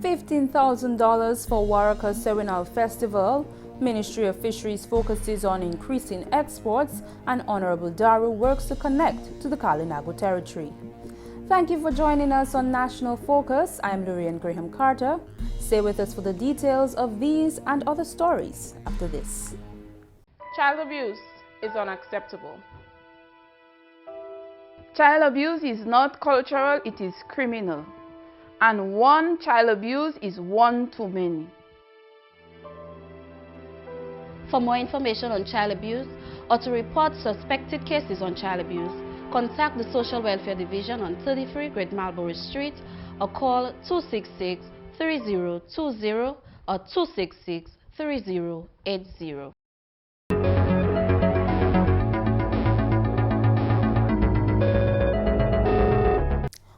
$15,000 for Waraka Sewinal Festival. Ministry of Fisheries focuses on increasing exports, and Hon Darroux works to connect to the Kalinago Territory. Thank you for joining us on National Focus. I'm Lourianne Carter. Stay with us for the details of these and other stories after this. Child abuse is unacceptable. Child abuse is not cultural, it is criminal. And one child abuse is one too many. For more information on child abuse or to report suspected cases on child abuse, contact the Social Welfare Division on 33 Great Marlborough Street or call 266-3020 or 266-3080.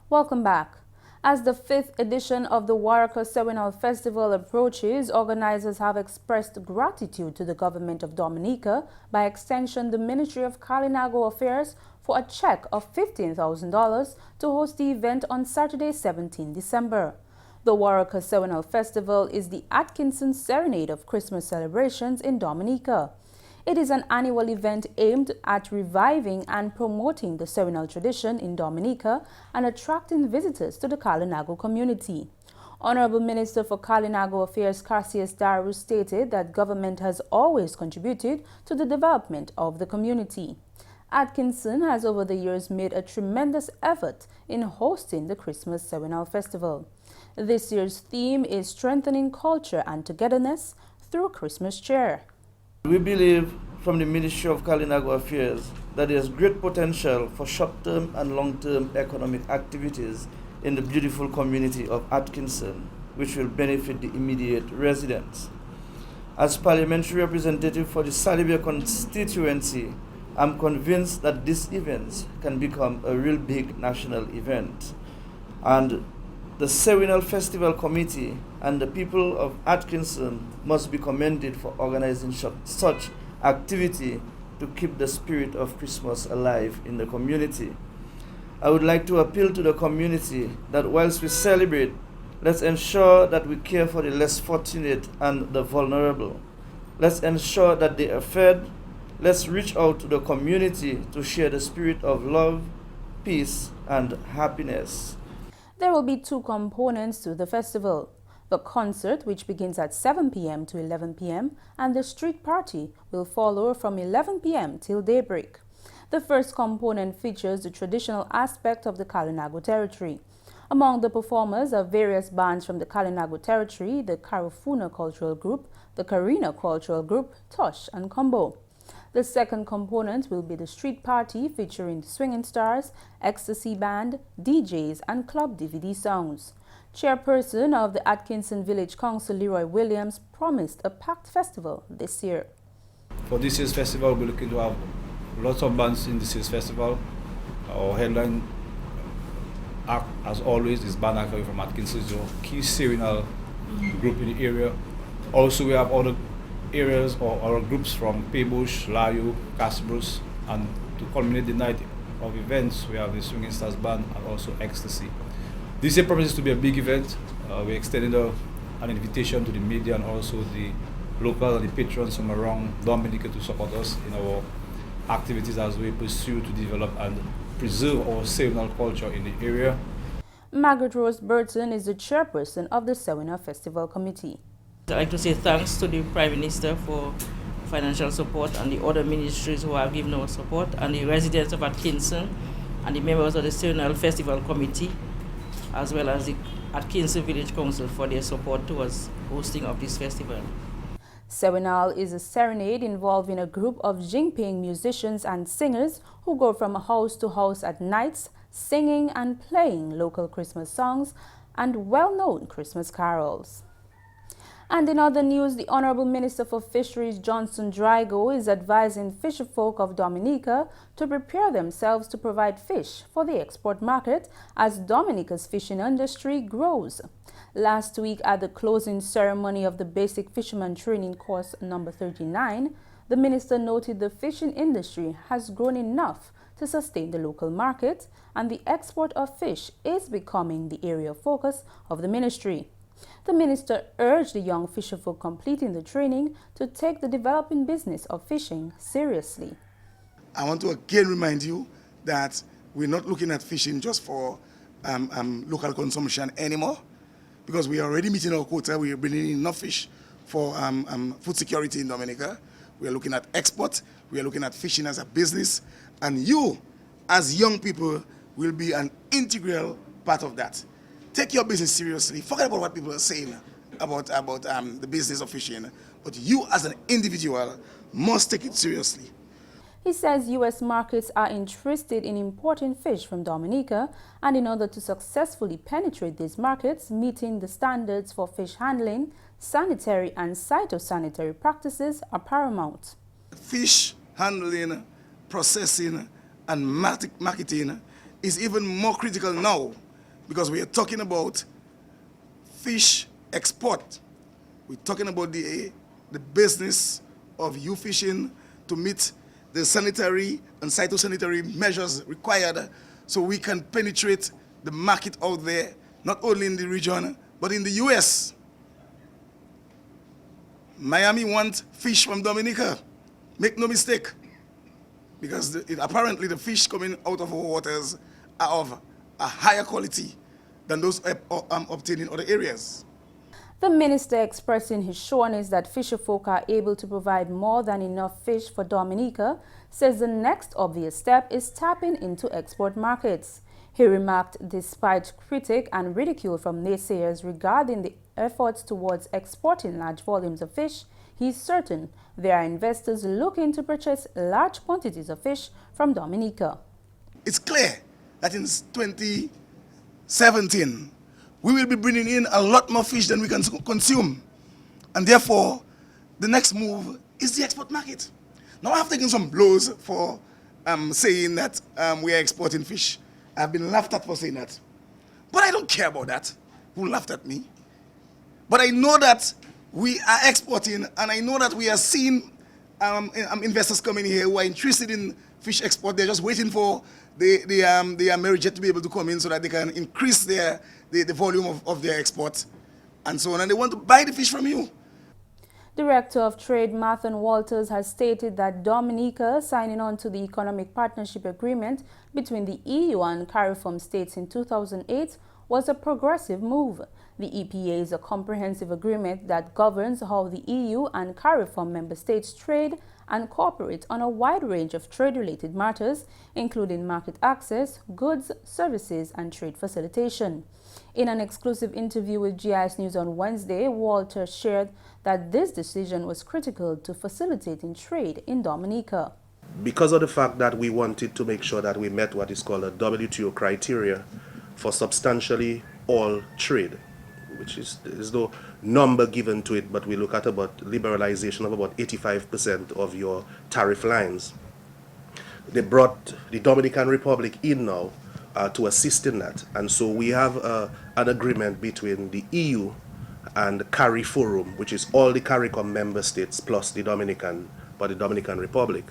Welcome back. As the 5th edition of the Waraka Sewinal Festival approaches, organizers have expressed gratitude to the government of Dominica, by extension the Ministry of Kalinago Affairs, for a check of $15,000 to host the event on Saturday, 17 December. The Waraka Sewinal Festival is the Atkinson Serenade of Christmas celebrations in Dominica. It is an annual event aimed at reviving and promoting the Sewinal tradition in Dominica and attracting visitors to the Kalinago community. Honorable Minister for Kalinago Affairs Hon Darroux stated that government has always contributed to the development of the community. Atkinson has over the years made a tremendous effort in hosting the Christmas Sewinal Festival. This year's theme is strengthening culture and togetherness through Christmas cheer. We believe from the Ministry of Kalinago Affairs that there is great potential for short-term and long-term economic activities in the beautiful community of Atkinson, which will benefit the immediate residents. As parliamentary representative for the Salibia constituency, I'm convinced that this event can become a real big national event. And the Sewinal Festival Committee and the people of Atkinson must be commended for organizing such activity to keep the spirit of Christmas alive in the community. I would like to appeal to the community that whilst we celebrate, let's ensure that we care for the less fortunate and the vulnerable. Let's ensure that they are fed. Let's reach out to the community to share the spirit of love, peace, and happiness. There will be two components to the festival: the concert, which begins at 7 p.m. to 11 p.m., and the street party will follow from 11 p.m. till daybreak. The first component features the traditional aspect of the Kalinago Territory. Among the performers are various bands from the Kalinago Territory, the Karufuna Cultural Group, the Karina Cultural Group, Tosh, and Combo. The second component will be the street party, featuring Swinging Stars, Ecstasy Band, DJs, and club DVD songs. Chairperson of the Atkinson Village Council, Leroy Williams, promised a packed festival this year. For this year's festival, we're looking to have lots of bands in this year's festival. Our headline act, as always, is band coming from Atkinson, so key Sewinal group in the area. Also, we have other areas or our groups from Paybush, Layo, Casbros, and to culminate the night of events, we have the Swinging Stars Band and also Ecstasy. This year promises to be a big event. We extended an invitation to the media and also the local and the patrons from around Dominica to support us in our activities as we pursue to develop and preserve our Sewinal culture in the area. Margaret Rose Burton is the chairperson of the Sewinal Festival Committee. I'd like to say thanks to the Prime Minister for financial support and the other ministries who have given us support, and the residents of Atkinson and the members of the Sewinal Festival Committee, as well as the Atkinson Village Council for their support towards hosting of this festival. Sewinal is a serenade involving a group of Jingping musicians and singers who go from house to house at nights, singing and playing local Christmas songs and well-known Christmas carols. And in other news, the Honorable Minister for Fisheries, Johnson Drygo, is advising fisherfolk of Dominica to prepare themselves to provide fish for the export market as Dominica's fishing industry grows. Last week, at the closing ceremony of the Basic Fisherman Training Course number 39, the minister noted the fishing industry has grown enough to sustain the local market, and the export of fish is becoming the area of focus of the ministry. The minister urged the young fisherfolk completing the training to take the developing business of fishing seriously. I want to again remind you that we're not looking at fishing just for local consumption anymore, because we are already meeting our quota. We are bringing in enough fish for food security in Dominica. We are looking at export. We are looking at fishing as a business. And you, as young people, will be an integral part of that. Take your business seriously. Forget about what people are saying about the business of fishing. But you, as an individual, must take it seriously. He says U.S. markets are interested in importing fish from Dominica, and in order to successfully penetrate these markets, meeting the standards for fish handling, sanitary and phytosanitary practices are paramount. Fish handling, processing, and marketing is even more critical now, because we are talking about fish export. We're talking about the business of you fishing to meet the sanitary and phytosanitary measures required so we can penetrate the market out there, not only in the region, but in the U.S. Miami wants fish from Dominica. Make no mistake, because apparently the fish coming out of our waters are of a higher quality than those obtained in other areas. The minister, expressing his sureness that fisherfolk are able to provide more than enough fish for Dominica, says the next obvious step is tapping into export markets. He remarked, despite critique and ridicule from naysayers regarding the efforts towards exporting large volumes of fish, he is certain there are investors looking to purchase large quantities of fish from Dominica. It's clear that in 2017, we will be bringing in a lot more fish than we can consume. And therefore, the next move is the export market. Now, I've taken some blows for saying that we are exporting fish. I've been laughed at for saying that. But I don't care about that. Who laughed at me? But I know that we are exporting, and I know that we are seeing investors coming here who are interested in fish export. They're just waiting for the Amerijet to be able to come in so that they can increase the volume of their export and so on. And they want to buy the fish from you. Director of Trade Mathan Walters has stated that Dominica signing on to the Economic Partnership Agreement between the EU and CARIFORM states in 2008 was a progressive move. The EPA is a comprehensive agreement that governs how the EU and CARIFORM member states trade and cooperate on a wide range of trade-related matters, including market access, goods, services, and trade facilitation. In an exclusive interview with GIS News on Wednesday, Walters shared that this decision was critical to facilitating trade in Dominica. Because of the fact that we wanted to make sure that we met what is called a WTO criteria for substantially all trade, which is, there's no number given to it, but we look at about liberalization of about 85% of your tariff lines. They brought the Dominican Republic in now to assist in that. And so we have an agreement between the EU and CARIFORUM, which is all the CARICOM member states plus the Dominican Republic.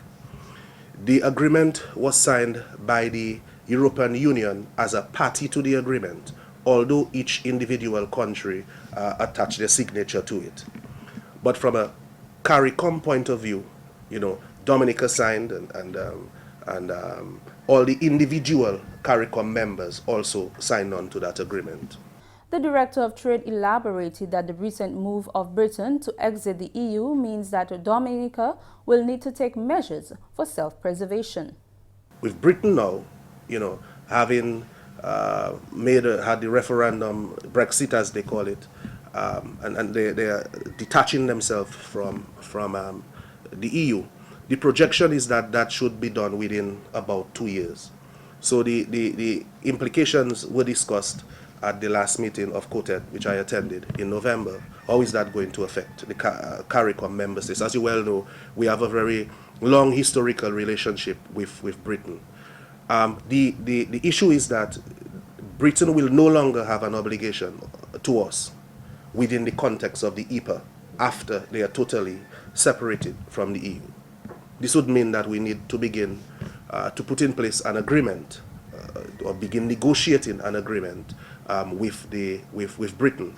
The agreement was signed by the European Union as a party to the agreement, although each individual country attached their signature to it. But from a CARICOM point of view, you know, Dominica signed and all the individual CARICOM members also signed on to that agreement. The Director of Trade elaborated that the recent move of Britain to exit the EU means that Dominica will need to take measures for self-preservation. With Britain now, you know, having had the referendum, Brexit as they call it, and they are detaching themselves from the EU. The projection is that that should be done within about 2 years. So the implications were discussed at the last meeting of COTED, which I attended in November. How is that going to affect the CARICOM member states? As you well know, we have a very long historical relationship with Britain. The issue is that Britain will no longer have an obligation to us within the context of the EPA after they are totally separated from the EU. This would mean that we need to begin to put in place an agreement or begin negotiating an agreement with Britain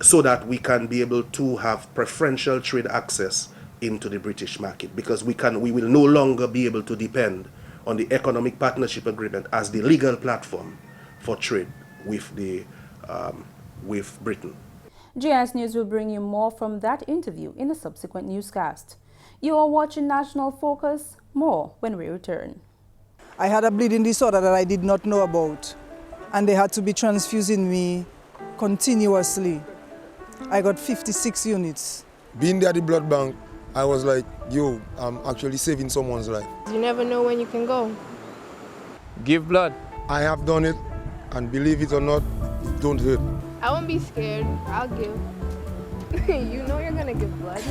so that we can be able to have preferential trade access into the British market, because we will no longer be able to depend on the economic partnership agreement as the legal platform for trade with Britain. GIS News will bring you more from that interview in a subsequent newscast. You are watching National Focus. More when we return. I had a bleeding disorder that I did not know about, and they had to be transfusing me continuously. I got 56 units. Being there at the blood bank, I was like, yo, I'm actually saving someone's life. You never know when you can go. Give blood. I have done it, and believe it or not, it don't hurt. I won't be scared. I'll give. You know you're gonna give blood.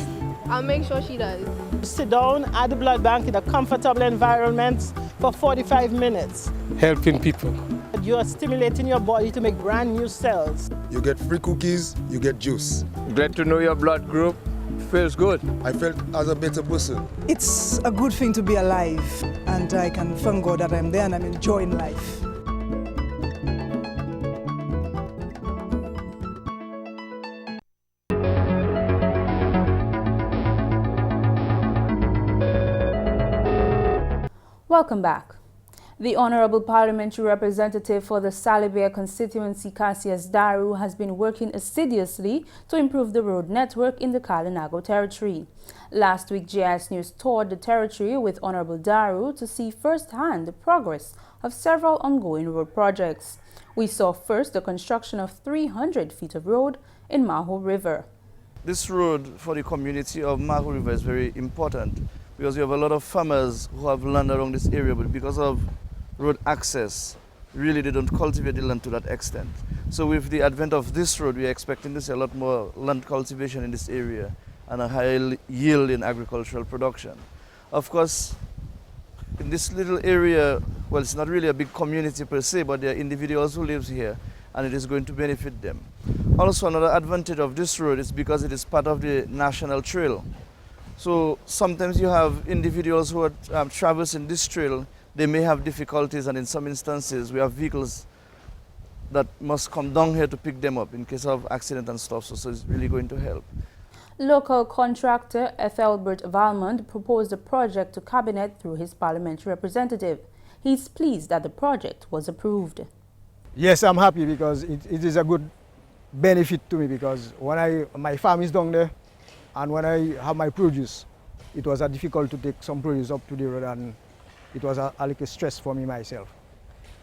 I'll make sure she does. Sit down at the blood bank in a comfortable environment for 45 minutes. Helping people. You are stimulating your body to make brand new cells. You get free cookies, you get juice. Glad to know your blood group. Feels good. I felt as a better person. It's a good thing to be alive, and I can thank God that I'm there and I'm enjoying life. Welcome back. The Honorable Parliamentary Representative for the Salibia constituency, Hon Darroux, has been working assiduously to improve the road network in the Kalinago Territory. Last week, GIS News toured the territory with Honorable Darroux to see firsthand the progress of several ongoing road projects. We saw first the construction of 300 feet of road in Maho River. This road for the community of Maho River is very important because we have a lot of farmers who have land around this area, but because of road access, really they don't cultivate the land to that extent. So with the advent of this road, we are expecting to see a lot more land cultivation in this area and a higher yield in agricultural production. Of course, in this little area, well, it's not really a big community per se, but there are individuals who live here, and it is going to benefit them. Also, another advantage of this road is because it is part of the national trail. So sometimes you have individuals who are traversing this trail. They may have difficulties, and in some instances we have vehicles that must come down here to pick them up in case of accident and stuff, so it's really going to help. Local contractor Ethelbert Valmont proposed a project to Cabinet through his parliamentary representative. He is pleased that the project was approved. Yes, I'm happy because it is a good benefit to me, because when my farm is down there, and when I have my produce, it was difficult to take some produce up to the road, and it was a little stress for me myself.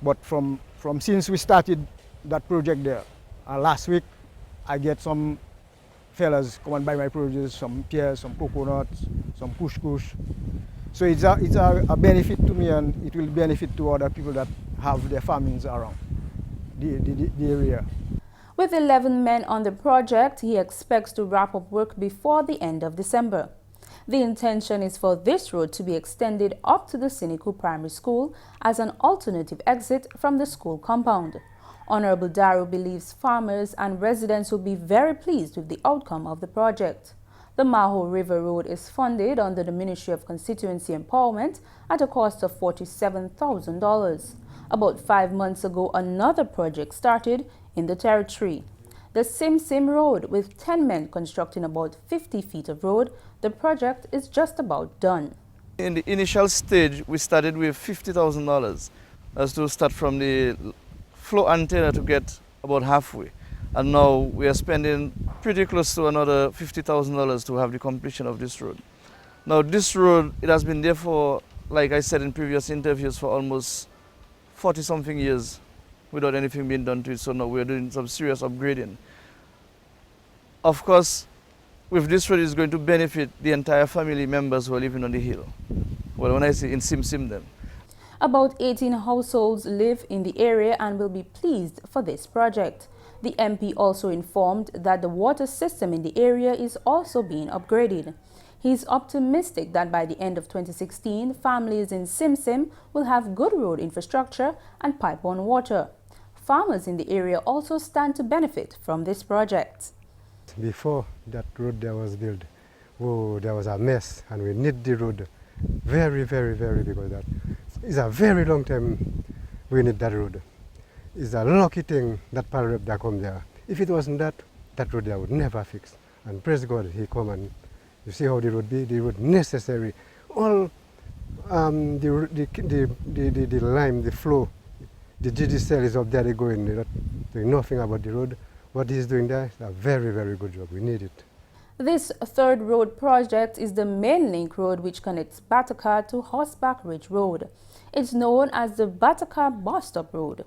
But from since we started that project there, last week I get some fellas come and buy my produce, some pears, some coconuts, some kush. So it's a benefit to me, and it will benefit to other people that have their farmings around the area. With 11 men on the project, he expects to wrap up work before the end of December. The intention is for this road to be extended up to the Siniku Primary School as an alternative exit from the school compound. Honorable Darroux believes farmers and residents will be very pleased with the outcome of the project. The Maho River Road is funded under the Ministry of Constituency Empowerment at a cost of $47,000. About 5 months ago, another project started in the territory. The Sim Road, with 10 men constructing about 50 feet of road, the project is just about done. In the initial stage, we started with $50,000. That's to start from the flow antenna to get about halfway. And now we are spending pretty close to another $50,000 to have the completion of this road. Now this road, it has been there for, like I said in previous interviews, for almost 40-something years without anything being done to it, so now we're doing some serious upgrading. Of course, with this road, it's going to benefit the entire family members who are living on the hill. Well, when I say in Sim then. About 18 households live in the area and will be pleased for this project. The MP also informed that the water system in the area is also being upgraded. He is optimistic that by the end of 2016, families in Sim will have good road infrastructure and pipe-borne water. Farmers in the area also stand to benefit from this project. Before that road there was built, there was a mess, and we need the road very, because that is a very long time we need that road. It's a lucky thing that Parrep come there. If it wasn't that, that road there would never fix. And praise God, he come and you see how the road be, the road necessary. All the lime, the flow, the GDCL is up there, they going, they're not doing nothing about the road. What he's doing there is a very, very good job. We need it. This third road project is the main link road which connects Bataka to Horseback Ridge Road. It's known as the Bataka Bus Stop Road.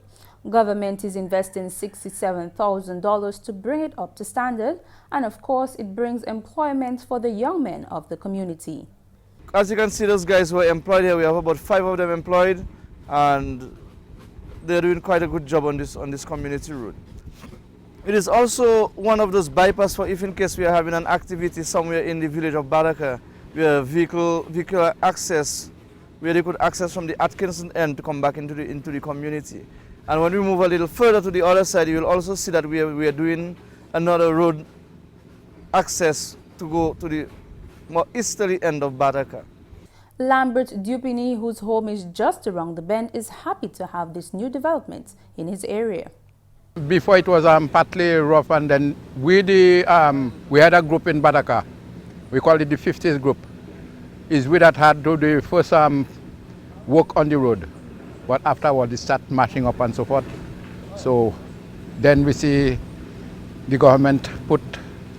Government is investing $67,000 to bring it up to standard, and of course it brings employment for the young men of the community. As you can see, those guys who are employed here, we have about 5 of them employed, and they're doing quite a good job on this community road. It is also one of those bypass for if in case we are having an activity somewhere in the village of Baraka, where vehicle access, where they could access from the Atkinson end to come back into the community. And when we move a little further to the other side, you will also see that we are doing another road access to go to the more easterly end of Baraka. Lambert Dupini, whose home is just around the bend, is happy to have this new development in his area. Before it was partly rough, and then we had a group in Baraka. We call it the 50s group. It's we that had to do the first work on the road. But afterward, it started mashing up and so forth. So then we see the government put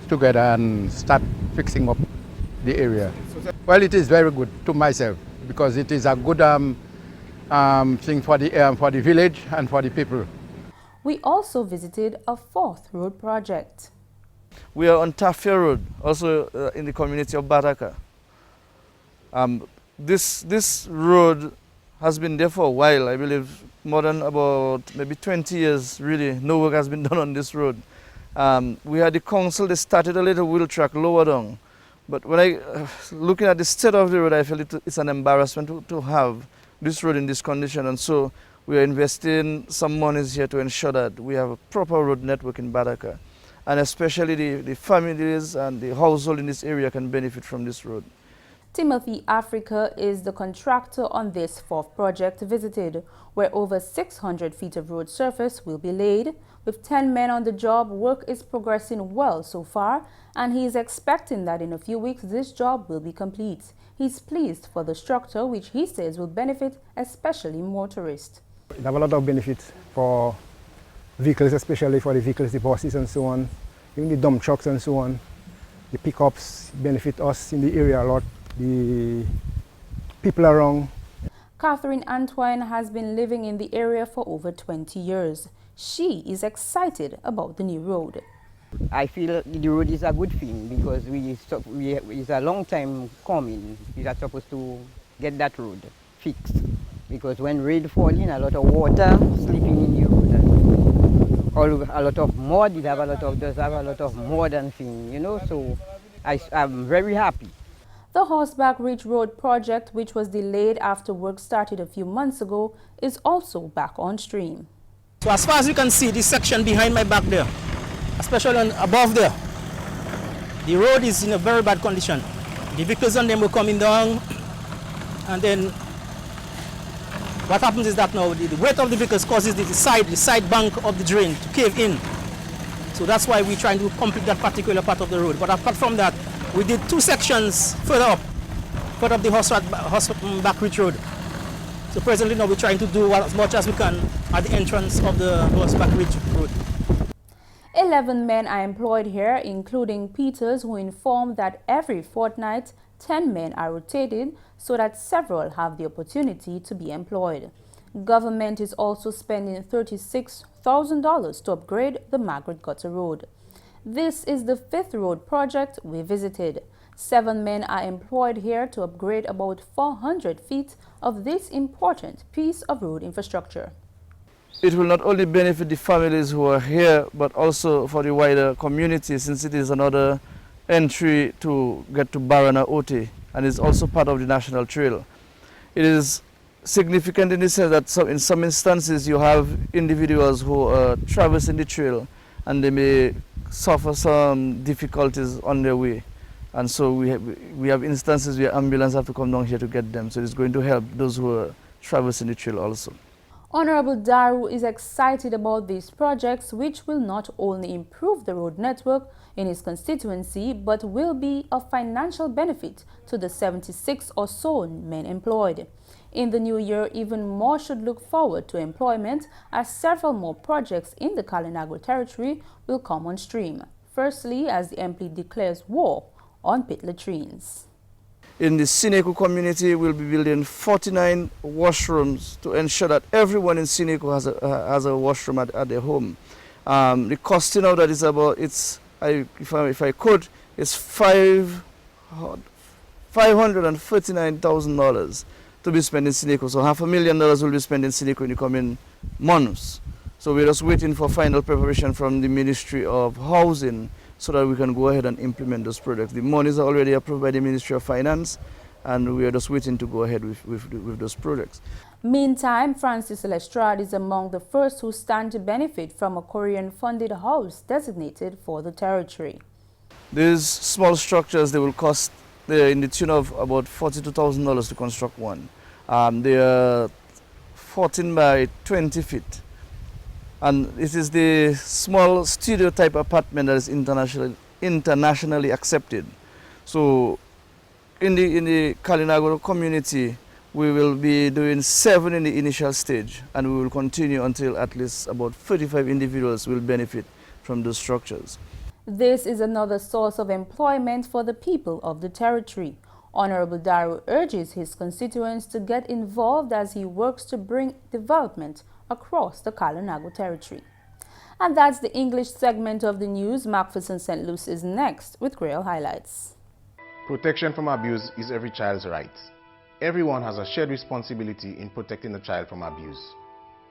together and start fixing up the area. Well, it is very good to myself because it is a good thing for the village and for the people. We also visited a fourth road project. We are on Tafia Road, also in the community of Baraka. This road has been there for a while, I believe more than about maybe 20 years, really. No work has been done on this road. We had the council, they started a little wheel track lower down. But when looking at the state of the road, I feel it's an embarrassment to have this road in this condition. And so we are investing some monies here to ensure that we have a proper road network in Baraka. And especially the families and the household in this area can benefit from this road. Timothy Africa is the contractor on this fourth project visited, where over 600 feet of road surface will be laid. With 10 men on the job, work is progressing well so far, and he is expecting that in a few weeks this job will be complete. He's pleased for the structure, which he says will benefit especially motorists. It have a lot of benefits for vehicles, especially for the vehicles, the buses and so on, even the dump trucks and so on. The pickups benefit us in the area a lot. The people around. Catherine Antoine has been living in the area for over 20 years. She is excited about the new road. I feel the road is a good thing because it's a long time coming. We are supposed to get that road fixed because when rain falling, a lot of water slipping in the road. A lot of mud, it have a lot of mud and things, you know, so I'm very happy. The Horseback Ridge Road project, which was delayed after work started a few months ago, is also back on stream. So as far as you can see, this section behind my back there, especially above there, the road is in a very bad condition. The vehicles on them were coming down, and then what happens is that now the weight of the vehicles causes the side bank of the drain to cave in. So that's why we're trying to complete that particular part of the road. But apart from that, we did 2 sections further up the Horseback Ridge Road. So presently now we're trying to do as much as we can at the entrance of the Horseback Ridge Road. 11 men are employed here, including Peters, who informed that every fortnight 10 men are rotated so that several have the opportunity to be employed. Government is also spending $36,000 to upgrade the Margaret Gutter Road. This is the 5th road project we visited. 7 men are employed here to upgrade about 400 feet of this important piece of road infrastructure. It will not only benefit the families who are here, but also for the wider community, since it is another entry to get to Barana Ote, and is also part of the National Trail. It is significant in the sense that in some instances you have individuals who are traversing the trail and they may suffer some difficulties on their way. And so we have instances where ambulance have to come down here to get them. So it's going to help those who are traversing the trail also. Honorable Darroux is excited about these projects, which will not only improve the road network in his constituency, but will be of financial benefit to the 76 or so men employed. In the new year, even more should look forward to employment, as several more projects in the Kalinago Territory will come on stream. Firstly, as the MP declares war on pit latrines. In the Seneco community, we'll be building 49 washrooms to ensure that everyone in Seneco has a washroom at their home. The costing of that is about, if I could, it's $539,000 to be spent in Seneco. So $500,000 will be spent in Seneco in the coming months. So we're just waiting for final preparation from the Ministry of Housing so that we can go ahead and implement those projects. The monies are already approved by the Ministry of Finance, and we are just waiting to go ahead with those projects. Meantime, Francis Lestrade is among the first who stand to benefit from a Korean-funded house designated for the territory. These small structures, they will cost in the tune of about $42,000 to construct one. They are 14 by 20 feet. And it is the small studio type apartment that is internationally accepted. So in the Kalinago community, we will be doing 7 in the initial stage, and we will continue until at least about 35 individuals will benefit from those structures. This is another source of employment for the people of the territory. Honorable Darroux urges his constituents to get involved as he works to bring development across the Kalinago Territory. And that's the English segment of the news. Pherson St. Luce is next with Creole highlights. Protection from abuse is every child's right. Everyone has a shared responsibility in protecting the child from abuse.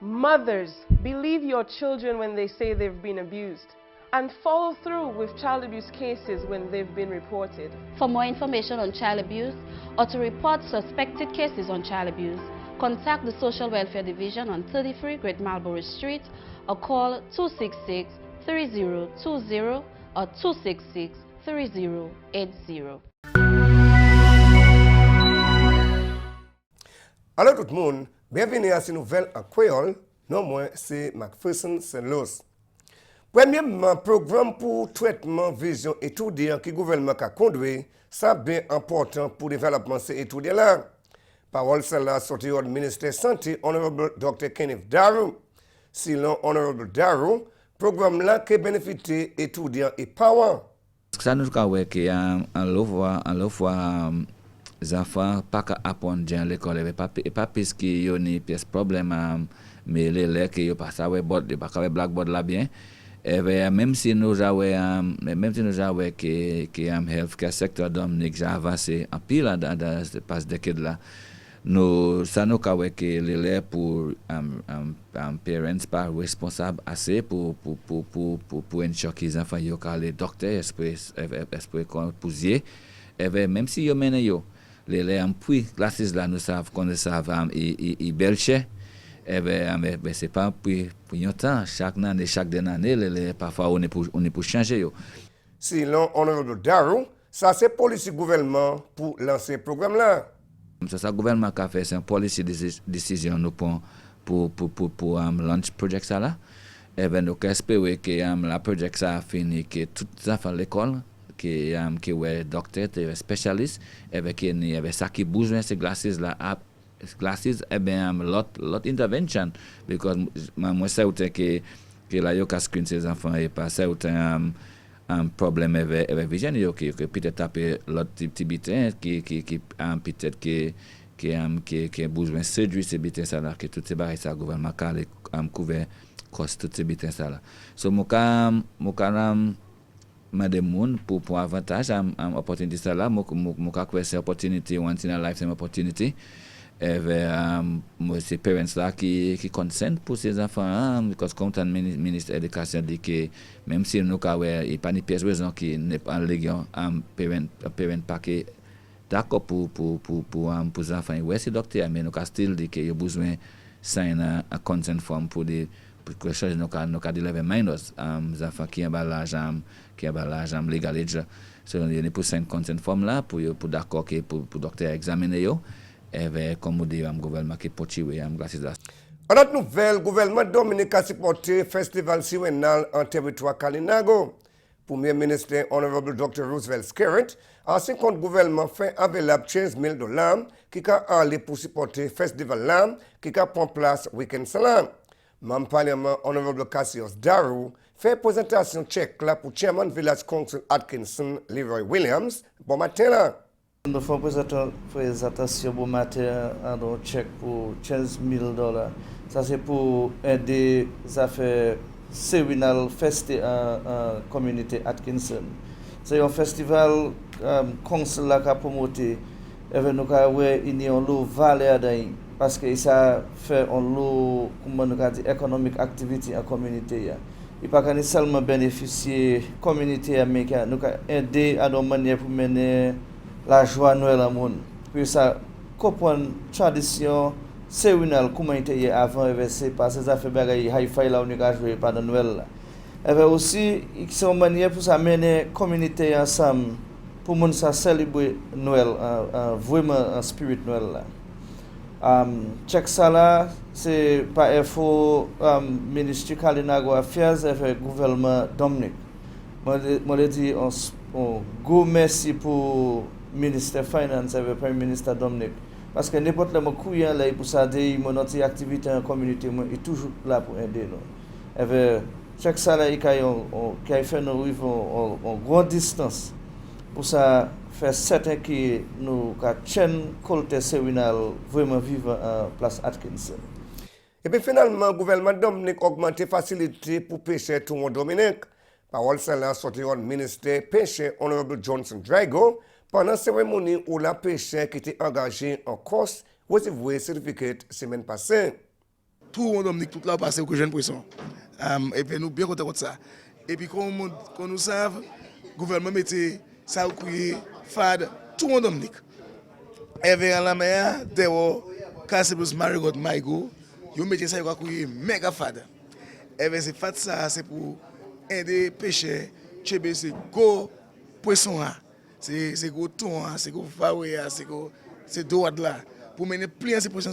Mothers, believe your children when they say they've been abused, and follow through with child abuse cases when they've been reported. For more information on child abuse or to report suspected cases on child abuse, contact the Social Welfare Division on 33 Great Marlborough Street or call 266-3020 or 266-3080. Alors tout le monde, bienvenue à cette nouvelle en créole. Non, moi, c'est Pherson St. Luce. Premièrement, programme pour traitement vision étudiant que le gouvernement a conduit, ça bien important pour le développement de ces étudiants-là. Parole celle-là sortie du ministère de la Santé, Honorable Dr. Hon Darroux. Selon Honorable Darroux, programme là qui bénéficie étudiants et parents. Ça nous a que en fois les enfants pas apprendre à l'école et pas parce que y a des problèmes mais les que yo pas ça ouais board pas blackboard là bien. Et même si nous avons que healthcare secteur Dominique j'ai avancé en pile dans ce passe décade là. Nous ça nous a que les pour parents pas responsables assez pour ensure que les enfants yo les docteurs esprit poser et même si yo mène yo les puis classes là nous savent qu'on savent et belche et c'est pas pour longtemps chaque année parfois on est pour changer yo. Selon Honorable Darroux, ça c'est policy gouvernement pour lancer programme là. Ça gouvernement qui a fait c'est une policy décision nous pour launch project ça là et nous espérer que la project ça fini que tout ça fait l'école qui est docteur spécialiste avec ça qui besoin ces glasses là classes et bien lot intervention because moi c'est que la yo casque ces enfants et pas c'est un problème avec vision yo qui peut-être taper l'autre petit bitin qui peut-être qui besoin séduire ces bitins ça là que toutes ces barres ça gouvernement couvert cost toutes ces bitins ça là so mon madame pour avantage opportunité ça là mon c'est opportunity once in a lifetime opportunity et c'est parents là qui consent pour ces enfants parce que comme le ministre de l'éducation dit que même si nous il pas ni pièce raison qui n'est pas légal parents pas que d'accord pour les enfants ouais c'est docteur mais nous still dit que il y a besoin sign a consent form pour que chose nous cas deliver minors les enfants qui ont l'âge légal age so il y a pour sign consent form là pour d'accord que pour docteur examiner yo et comme dit gouvernement qui porte glasses là. En notre nouvelle, gouvernement Dominica a supporté Festival Sewinal en territoire Kalinago. Premier ministre Honorable Dr. Roosevelt Skerritt, ancien compte gouvernement fait available $15,000 qui a allé pour supporter Festival là qui a pris place week-end salam. Membre parlement Honorable Hon Darroux fait présentation chèque là pour Chairman Village Council Atkinson Leroy Williams. Bon matin là. Nous faisons présentation bon matin un chèque pour $15,000. Ça c'est pour aider les affaires Sewinal Festival en communauté Atkinson. C'est un festival council qui a promoté et nous avons une valeur parce que ça fait un lot économique activité en communauté. Il pas qu'à seulement bénéficier communauté mais nous aider à nos manières pour mener la joie Noël au monde. Puis ça comprendre tradition Sewinal comment était avant c'est pas ces affaires bagaille hi-fi là on a joué pendant Noël. Et aussi c'est une manière pour ça mener communauté ensemble pour monde ça célébrer Noël vraiment un spirit Noël là. Check ça là c'est pas info ministre Kalinago Affairs avec gouvernement Dominique. Moi dit on go merci pour ministre Finance avec Premier ministre Dominique. Parce que n'importe le couillant là pour ça dire notre activité en communauté est toujours là pour aider nous. Et chaque salaire qui a fait nous vivre en grande distance pour ça faire certain que nous chaîne collecte Sewinal vraiment vivre en place Atkinson. Et puis finalement, le gouvernement Dominique a augmenté les facilités pour pêcher tout le monde Dominique. Parole celle-là sorti au ministre pêche Honorable Johnson Drago pendant la cérémonie où la pêcheur qui était engagé en course recevait certificat semaine passée. Tout le monde Dominique, tout là passé au jeune poisson. Et puis nous bien contents de ça. Et puis comme nous savons, le gouvernement mettait ça au couille, fad, tout le monde Dominique. Et puis à la mer, Dewo, Cassibus Marigot Maigo, ils mettaient ça au couille méga fad. Et puis c'est fad ça, c'est pour aider les pêcheurs, c'est gros poisson. C'est gros thon, c'est gros faoué, c'est droit là. Pour mener plier ces poissons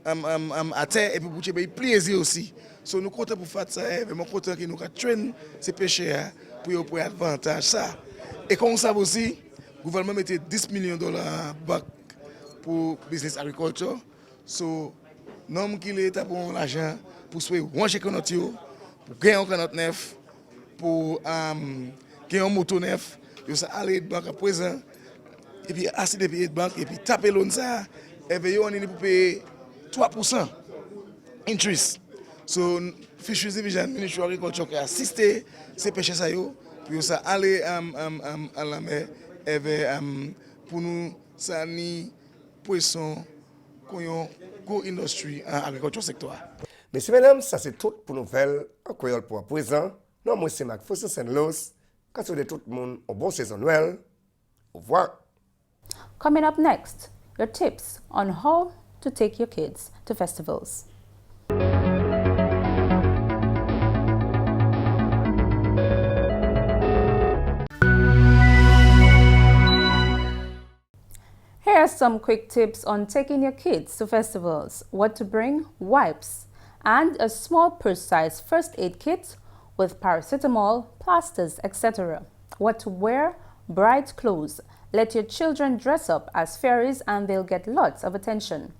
à terre et puis pour plier plaisir aussi. So nous comptons pour faire ça, vraiment content que nous traînons ces pêcheurs pour avoir avantage ça. Et comme ça aussi, le gouvernement mettait $10 millions back pour business agriculture. So nous qui l'État pour l'argent pour souhaiter un chèque notre pour gagner un canot neuf, pour gagner un moto neuf. Yo ça aller banque à présent et puis assis de payer de banque et puis taper l'on ça et puis on est pour payer 3% interest. So Fisheries Division Ministry of Agriculture qui assister ces pêcheurs ça yo puis ça aller à la mer et pour nous ça ni poisson qu'on go industrie en agriculture secteur. Messieurs mesdames, ça c'est tout pour nouvelles en créole pour à présent. Non moi c'est Pherson Luce. De tout le monde, au bon saison Noël. Au revoir. Coming up next, your tips on how to take your kids to festivals. Here are some quick tips on taking your kids to festivals. What to bring, wipes, and a small purse-sized first aid kit with paracetamol, plasters, etc. What to wear, bright clothes. Let your children dress up as fairies and they'll get lots of attention.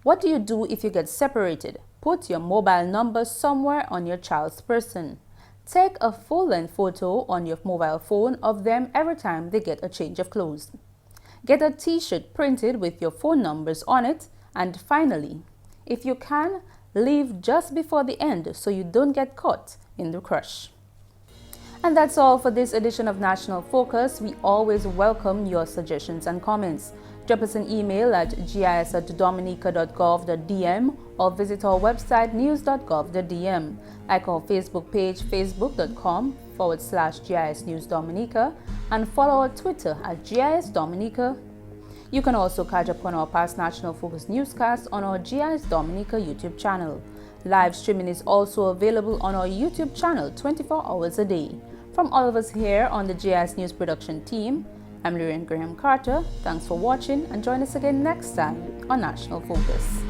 What do you do if you get separated? Put your mobile number somewhere on your child's person. Take a full-length photo on your mobile phone of them every time they get a change of clothes. Get a t-shirt printed with your phone numbers on it. And finally, if you can, leave just before the end so you don't get caught in the crush. And that's all for this edition of National Focus. We always welcome your suggestions and comments. Drop us an email at gis@dominica.gov.dm or visit our website news.gov.dm. Like our Facebook page, facebook.com/GIS News Dominica, and follow our Twitter at GIS Dominica. You can also catch up on our past National Focus newscasts on our GIS Dominica YouTube channel. Live streaming is also available on our YouTube channel 24 hours a day. From all of us here on the GIS News production team, I'm Lourianne Carter. Thanks for watching and join us again next time on National Focus.